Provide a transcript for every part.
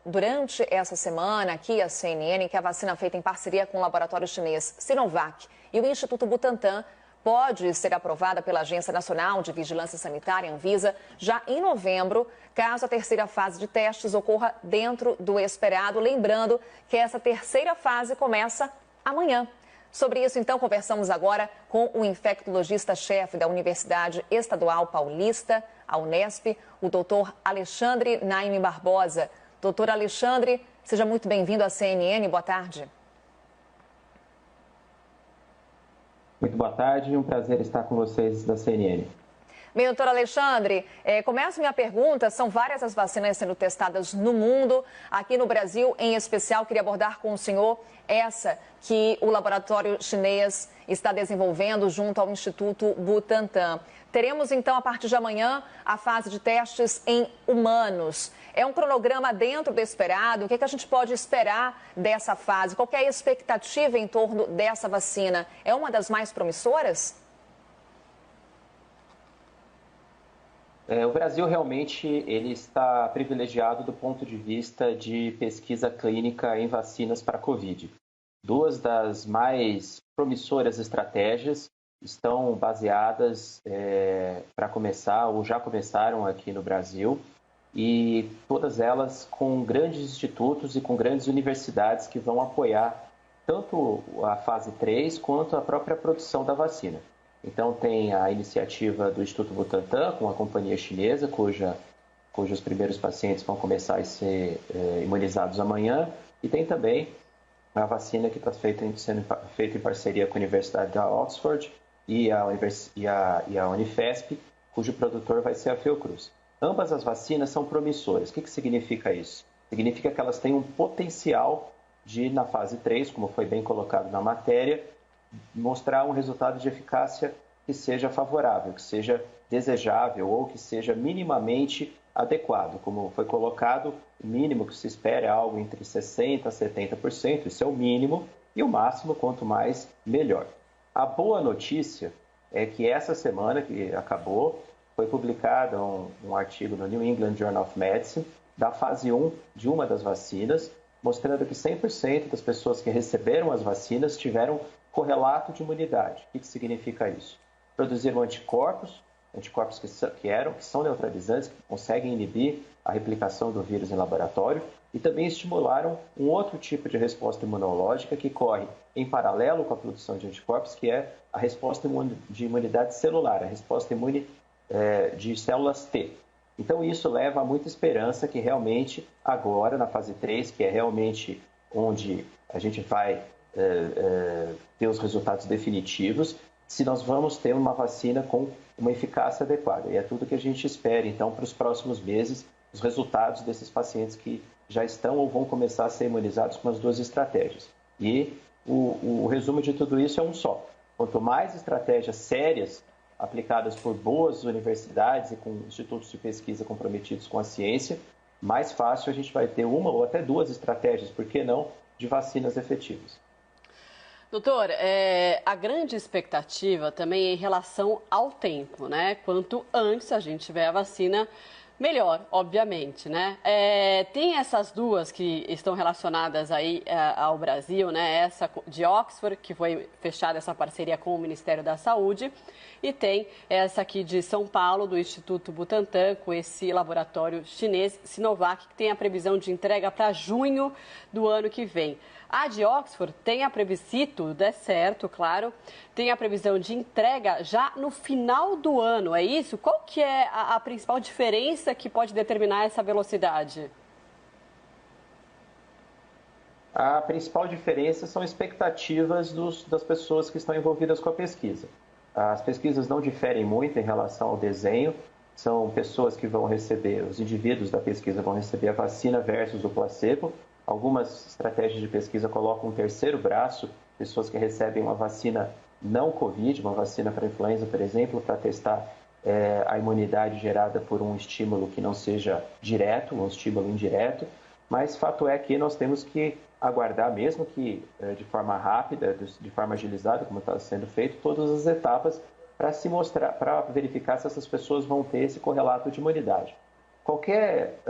durante essa semana aqui a CNN que a vacina feita em parceria com o laboratório chinês Sinovac e o Instituto Butantan pode ser aprovada pela Agência Nacional de Vigilância Sanitária, Anvisa, já em novembro, caso a terceira fase de testes ocorra dentro do esperado. Lembrando que essa terceira fase começa amanhã. Sobre isso, então, conversamos agora com o infectologista-chefe da Universidade Estadual Paulista, a Unesp, o doutor Alexandre Naime Barbosa. Doutor Alexandre, seja muito bem-vindo à CNN. Boa tarde. Muito boa tarde, um prazer estar com vocês da CNN. Bem, doutor Alexandre, começo minha pergunta. São várias as vacinas sendo testadas no mundo. Aqui no Brasil, em especial, queria abordar com o senhor essa que o laboratório chinês está desenvolvendo junto ao Instituto Butantan. Teremos, então, a partir de amanhã, a fase de testes em humanos. É um cronograma dentro do esperado? O que a gente pode esperar dessa fase? Qual que é a expectativa em torno dessa vacina? É uma das mais promissoras? O Brasil realmente ele está privilegiado do ponto de vista de pesquisa clínica em vacinas para a Covid. Duas das mais promissoras estratégias estão baseadas para começar ou já começaram aqui no Brasil e todas elas com grandes institutos e com grandes universidades que vão apoiar tanto a fase 3 quanto a própria produção da vacina. Então tem a iniciativa do Instituto Butantan com a companhia chinesa, cujos primeiros pacientes vão começar a ser imunizados amanhã, e tem também a vacina que está sendo feita em parceria com a Universidade da Oxford e a Unifesp, cujo produtor vai ser a Fiocruz. Ambas as vacinas são promissoras. O que significa isso? Significa que elas têm um potencial de, na fase 3, como foi bem colocado na matéria, mostrar um resultado de eficácia que seja favorável, que seja desejável ou que seja minimamente adequado. Como foi colocado, o mínimo que se espera é algo entre 60% a 70%, isso é o mínimo, e o máximo, quanto mais, melhor. A boa notícia é que essa semana que acabou, foi publicado um artigo no New England Journal of Medicine da fase 1 de uma das vacinas, mostrando que 100% das pessoas que receberam as vacinas tiveram correlato de imunidade. O que significa isso? Produziram anticorpos que são neutralizantes, que conseguem inibir a replicação do vírus em laboratório e também estimularam um outro tipo de resposta imunológica que corre em paralelo com a produção de anticorpos, que é a resposta de imunidade celular, a resposta imune de células T. Então isso leva a muita esperança que realmente agora, na fase 3, que é realmente onde a gente vai ter os resultados definitivos, se nós vamos ter uma vacina com uma eficácia adequada. E é tudo que a gente espera, então, para os próximos meses, os resultados desses pacientes que já estão ou vão começar a ser imunizados com as duas estratégias. E o resumo de tudo isso é um só. Quanto mais estratégias sérias, aplicadas por boas universidades e com institutos de pesquisa comprometidos com a ciência, mais fácil a gente vai ter uma ou até duas estratégias, por que não, de vacinas efetivas. Doutor, a grande expectativa também é em relação ao tempo, né? Quanto antes a gente tiver a vacina, melhor, obviamente, né? Tem essas duas que estão relacionadas aí ao Brasil, né? Essa de Oxford, que foi fechada essa parceria com o Ministério da Saúde, e tem essa aqui de São Paulo, do Instituto Butantan, com esse laboratório chinês Sinovac, que tem a previsão de entrega para junho do ano que vem. A de Oxford tem a previsão, se tudo der certo, claro, tem a previsão de entrega já no final do ano, é isso? Qual que é a principal diferença que pode determinar essa velocidade? A principal diferença são expectativas das pessoas que estão envolvidas com a pesquisa. As pesquisas não diferem muito em relação ao desenho, são pessoas que vão receber, os indivíduos da pesquisa vão receber a vacina versus o placebo. Algumas estratégias de pesquisa colocam um terceiro braço, pessoas que recebem uma vacina não Covid, uma vacina para influenza, por exemplo, para testar a imunidade gerada por um estímulo que não seja direto, um estímulo indireto. Mas fato é que nós temos que aguardar, mesmo que de forma rápida, de forma agilizada, como está sendo feito, todas as etapas para se mostrar, para verificar se essas pessoas vão ter esse correlato de imunidade. qualquer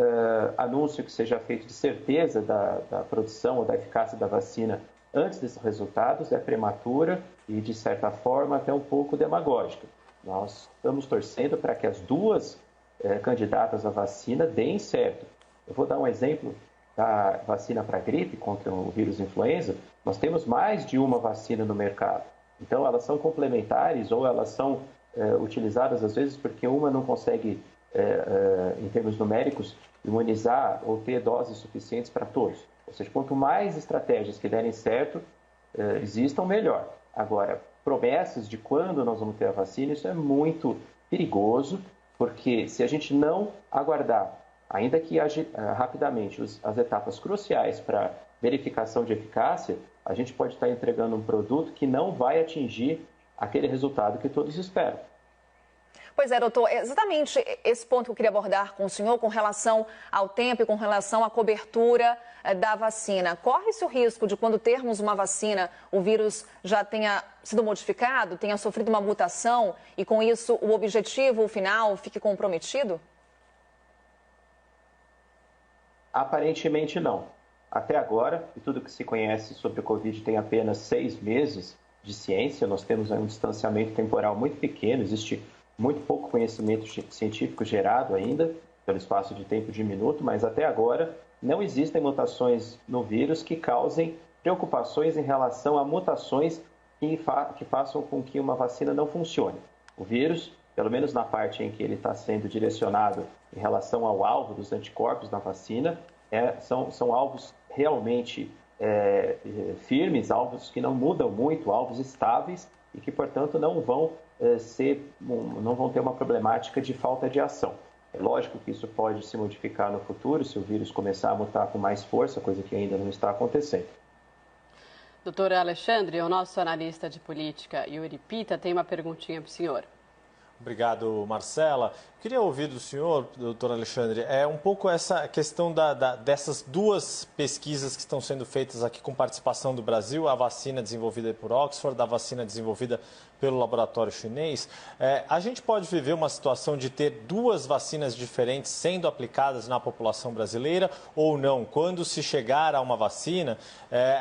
anúncio que seja feito de certeza da produção ou da eficácia da vacina antes desses resultados é prematura e, de certa forma, até um pouco demagógica. Nós estamos torcendo para que as duas candidatas à vacina deem certo. Eu vou dar um exemplo da vacina para gripe contra o vírus influenza. Nós temos mais de uma vacina no mercado. Então, elas são complementares ou elas são utilizadas, às vezes, porque uma não consegue, em termos numéricos, imunizar ou ter doses suficientes para todos. Ou seja, quanto mais estratégias que derem certo existam, melhor. Agora, promessas de quando nós vamos ter a vacina, isso é muito perigoso, porque se a gente não aguardar, ainda que rapidamente, as etapas cruciais para verificação de eficácia, a gente pode estar entregando um produto que não vai atingir aquele resultado que todos esperam. Pois é, doutor, é exatamente esse ponto que eu queria abordar com o senhor, com relação ao tempo e com relação à cobertura da vacina. Corre-se o risco de, quando termos uma vacina, o vírus já tenha sido modificado, tenha sofrido uma mutação e, com isso, o objetivo, o final, fique comprometido? Aparentemente não. Até agora, e tudo que se conhece sobre o Covid tem apenas 6 meses de ciência, nós temos um distanciamento temporal muito pequeno, existe muito pouco conhecimento científico gerado ainda, pelo espaço de tempo diminuto, mas até agora não existem mutações no vírus que causem preocupações em relação a mutações que façam com que uma vacina não funcione. O vírus, pelo menos na parte em que ele está sendo direcionado em relação ao alvo dos anticorpos na vacina, são alvos realmente firmes, alvos que não mudam muito, alvos estáveis e que, portanto, não vão ter uma problemática de falta de ação. É lógico que isso pode se modificar no futuro, se o vírus começar a mutar com mais força, coisa que ainda não está acontecendo. Doutor Alexandre, o nosso analista de política, Yuri Pita, tem uma perguntinha para o senhor. Obrigado, Marcela. Queria ouvir do senhor, doutor Alexandre, um pouco essa questão dessas duas pesquisas que estão sendo feitas aqui com participação do Brasil, a vacina desenvolvida por Oxford, a vacina desenvolvida pelo laboratório chinês. A gente pode viver uma situação de ter duas vacinas diferentes sendo aplicadas na população brasileira ou não? Quando se chegar a uma vacina,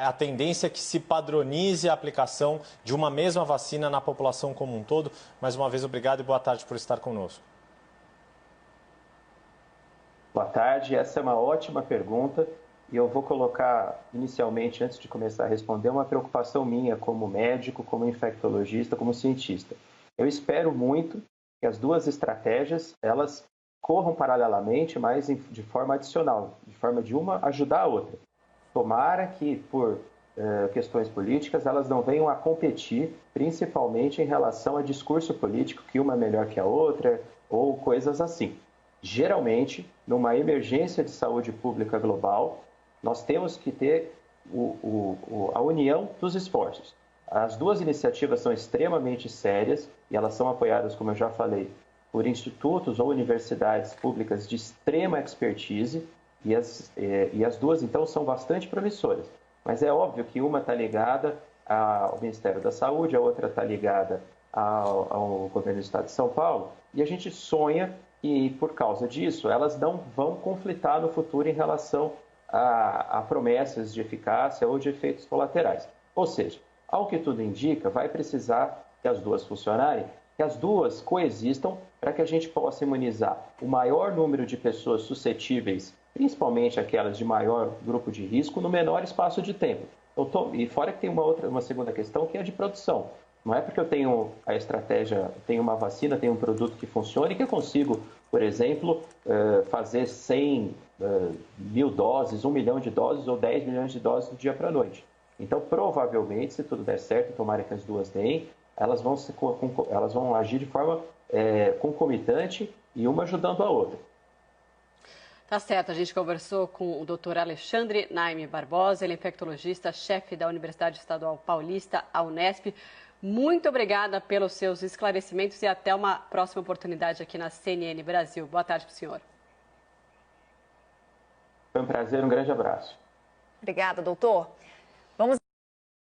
a tendência é que se padronize a aplicação de uma mesma vacina na população como um todo. Mais uma vez, obrigado e boa tarde por estar conosco. Boa tarde, essa é uma ótima pergunta e eu vou colocar inicialmente, antes de começar a responder, uma preocupação minha como médico, como infectologista, como cientista. Eu espero muito que as duas estratégias, elas corram paralelamente, mas de forma adicional, de forma de uma ajudar a outra. Tomara que, por questões políticas, elas não venham a competir, principalmente em relação a discurso político, que uma é melhor que a outra, ou coisas assim. Geralmente, numa emergência de saúde pública global, nós temos que ter a união dos esforços. As duas iniciativas são extremamente sérias e elas são apoiadas, como eu já falei, por institutos ou universidades públicas de extrema expertise e as duas, então, são bastante promissoras. Mas é óbvio que uma está ligada ao Ministério da Saúde, a outra está ligada ao governo do Estado de São Paulo e a gente sonha e, por causa disso, elas não vão conflitar no futuro em relação a promessas de eficácia ou de efeitos colaterais. Ou seja, ao que tudo indica, vai precisar que as duas funcionarem, que as duas coexistam para que a gente possa imunizar o maior número de pessoas suscetíveis, principalmente aquelas de maior grupo de risco, no menor espaço de tempo. E fora que tem uma segunda questão, que é a de produção. Não é porque eu tenho a estratégia, tenho uma vacina, tenho um produto que funcione, que eu consigo, por exemplo, fazer 100 mil doses, 1 milhão de doses ou 10 milhões de doses do dia para a noite. Então, provavelmente, se tudo der certo, tomara que as duas deem, elas vão agir de forma concomitante e uma ajudando a outra. Tá certo, a gente conversou com o Dr. Alexandre Naime Barbosa, ele é infectologista, chefe da Universidade Estadual Paulista, a Unesp. Muito obrigada pelos seus esclarecimentos e até uma próxima oportunidade aqui na CNN Brasil. Boa tarde para o senhor. Foi um prazer, um grande abraço. Obrigada, doutor.